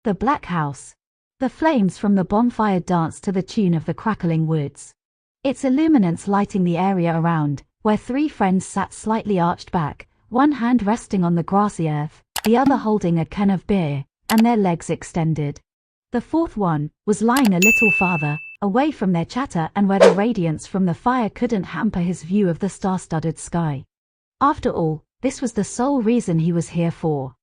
The Black House. The flames from the bonfire danced to the tune of the crackling woods. Its illuminance lighting the area around, where three friends sat slightly arched back, one hand resting on the grassy earth, the other holding a can of beer, and their legs extended. The fourth one was lying a little farther, away from their chatter and where the radiance from the fire couldn't hamper his view of the star-studded sky. After all, this was the sole reason he was here for.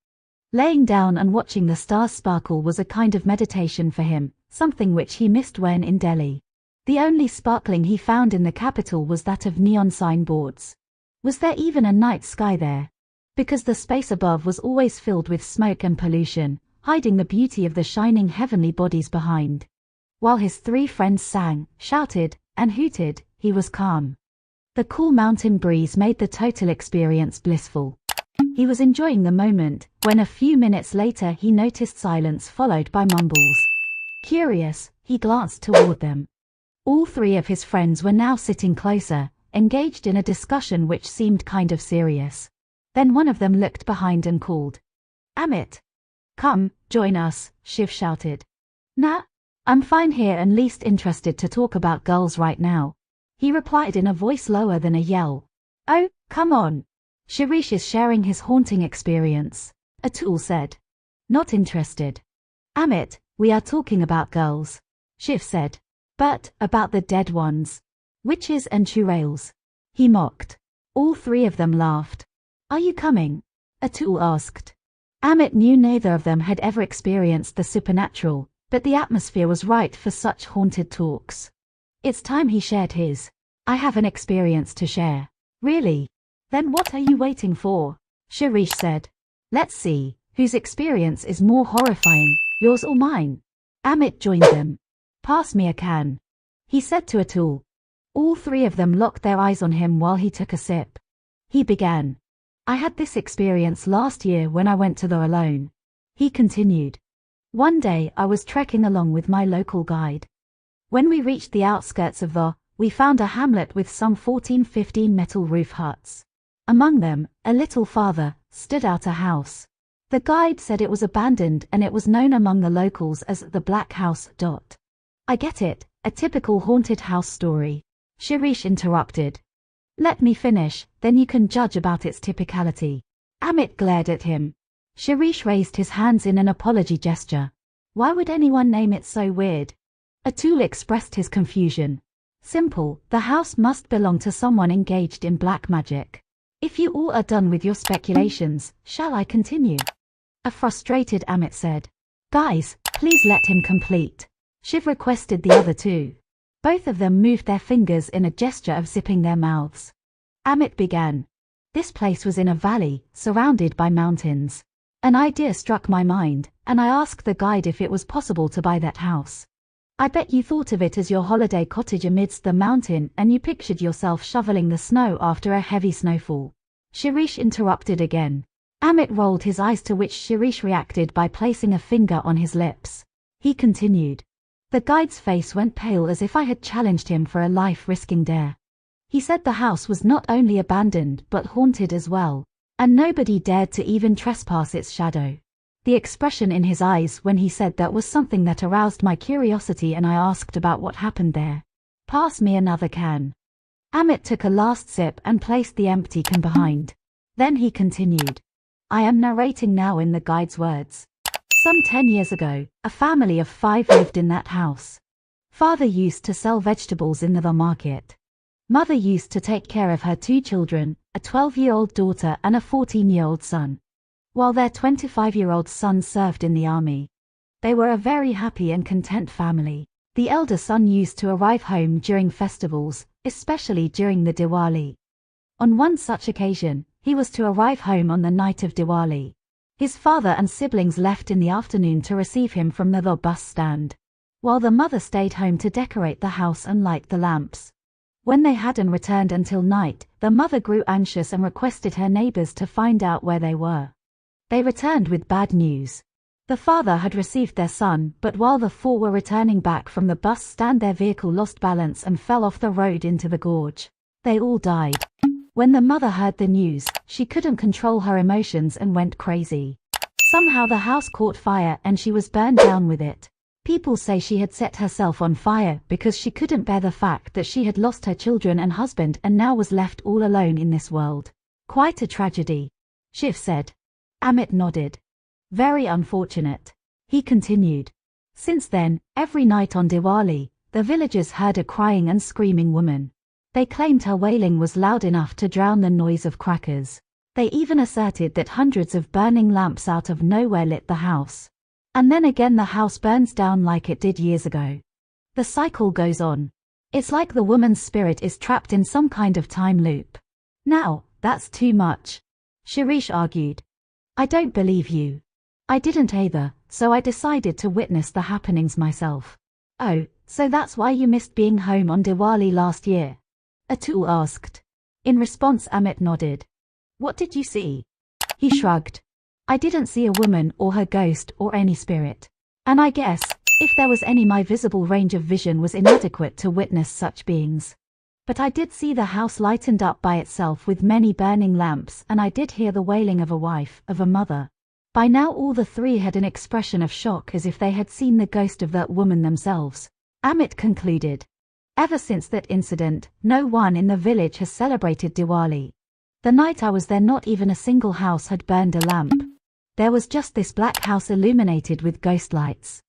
Laying down and watching the stars sparkle was a kind of meditation for him, something which he missed when in Delhi. The only sparkling he found in the capital was that of neon signboards. Was there even a night sky there? Because the space above was always filled with smoke and pollution, hiding the beauty of the shining heavenly bodies behind. While his three friends sang, shouted, and hooted, he was calm. The cool mountain breeze made the total experience blissful. He was enjoying the moment, when a few minutes later he noticed silence followed by mumbles. Curious, he glanced toward them. All three of his friends were now sitting closer, engaged in a discussion which seemed kind of serious. Then one of them looked behind and called, "Amit! Come, join us," Shiv shouted. "Nah, I'm fine here and least interested to talk about girls right now," he replied in a voice lower than a yell. "Oh, come on. Shirish is sharing his haunting experience," Atul said. "Not interested." "Amit, we are talking about girls," Shiv said. "But, about the dead ones. Witches and churales," he mocked. All three of them laughed. "Are you coming?" Atul asked. Amit knew neither of them had ever experienced the supernatural, but the atmosphere was right for such haunted talks. It's time he shared his. "I have an experience to share." "Really? Then what are you waiting for?" Shirish said. "Let's see, whose experience is more horrifying, yours or mine?" Amit joined them. "Pass me a can," he said to Atul. All three of them locked their eyes on him while he took a sip. He began. "I had this experience last year when I went to the alone." He continued. "One day I was trekking along with my local guide. When we reached the outskirts of we found a hamlet with some 14-15 metal roof huts. Among them, a little farther, stood out a house. The guide said it was abandoned and it was known among the locals as the Black House. I get it, a typical haunted house story," Shirish interrupted. "Let me finish, then you can judge about its typicality." Amit glared at him. Shirish raised his hands in an apology gesture. "Why would anyone name it so weird?" Atul expressed his confusion. "Simple, the house must belong to someone engaged in black magic. If you all are done with your speculations, shall I continue?" A frustrated Amit said. "Guys, please let him complete," Shiv requested the other two. Both of them moved their fingers in a gesture of zipping their mouths. Amit began. "This place was in a valley, surrounded by mountains. An idea struck my mind, and I asked the guide if it was possible to buy that house. I bet you thought of it as your holiday cottage amidst the mountain and you pictured yourself shoveling the snow after a heavy snowfall." Shirish interrupted again. Amit rolled his eyes, to which Shirish reacted by placing a finger on his lips. He continued. "The guide's face went pale as if I had challenged him for a life-risking dare. He said the house was not only abandoned but haunted as well, and nobody dared to even trespass its shadow. The expression in his eyes when he said that was something that aroused my curiosity and I asked about what happened there. Pass me another can." Amit took a last sip and placed the empty can behind. Then he continued. "I am narrating now in the guide's words. Some 10 years ago, a family of 5 lived in that house. Father used to sell vegetables in the market. Mother used to take care of her 2 children, a 12-year-old daughter and a 14-year-old son. While their 25-year-old son served in the army. They were a very happy and content family. The elder son used to arrive home during festivals, especially during the Diwali. On one such occasion, he was to arrive home on the night of Diwali. His father and siblings left in the afternoon to receive him from the bus stand, while the mother stayed home to decorate the house and light the lamps. When they hadn't returned until night, the mother grew anxious and requested her neighbors to find out where they were. They returned with bad news. The father had received their son, but while the 4 were returning back from the bus stand, their vehicle lost balance and fell off the road into the gorge. They all died. When the mother heard the news, she couldn't control her emotions and went crazy. Somehow the house caught fire and she was burned down with it. People say she had set herself on fire because she couldn't bear the fact that she had lost her children and husband and now was left all alone in this world. Quite a tragedy, Shiv said. Amit nodded. Very unfortunate. He continued. Since then, every night on Diwali, the villagers heard a crying and screaming woman. They claimed her wailing was loud enough to drown the noise of crackers. They even asserted that hundreds of burning lamps out of nowhere lit the house. And then again the house burns down like it did years ago. The cycle goes on. It's like the woman's spirit is trapped in some kind of time loop. Now, that's too much, Shirish argued. I don't believe you. I didn't either, so I decided to witness the happenings myself. Oh, so that's why you missed being home on Diwali last year? Atul asked. In response, Amit nodded. What did you see? He shrugged. I didn't see a woman or her ghost or any spirit. And I guess, if there was any, my visible range of vision was inadequate to witness such beings. But I did see the house lightened up by itself with many burning lamps, and I did hear the wailing of a wife, of a mother. By now all the three had an expression of shock as if they had seen the ghost of that woman themselves. Amit concluded. Ever since that incident, no one in the village has celebrated Diwali. The night I was there, not even a single house had burned a lamp. There was just this black house illuminated with ghost lights.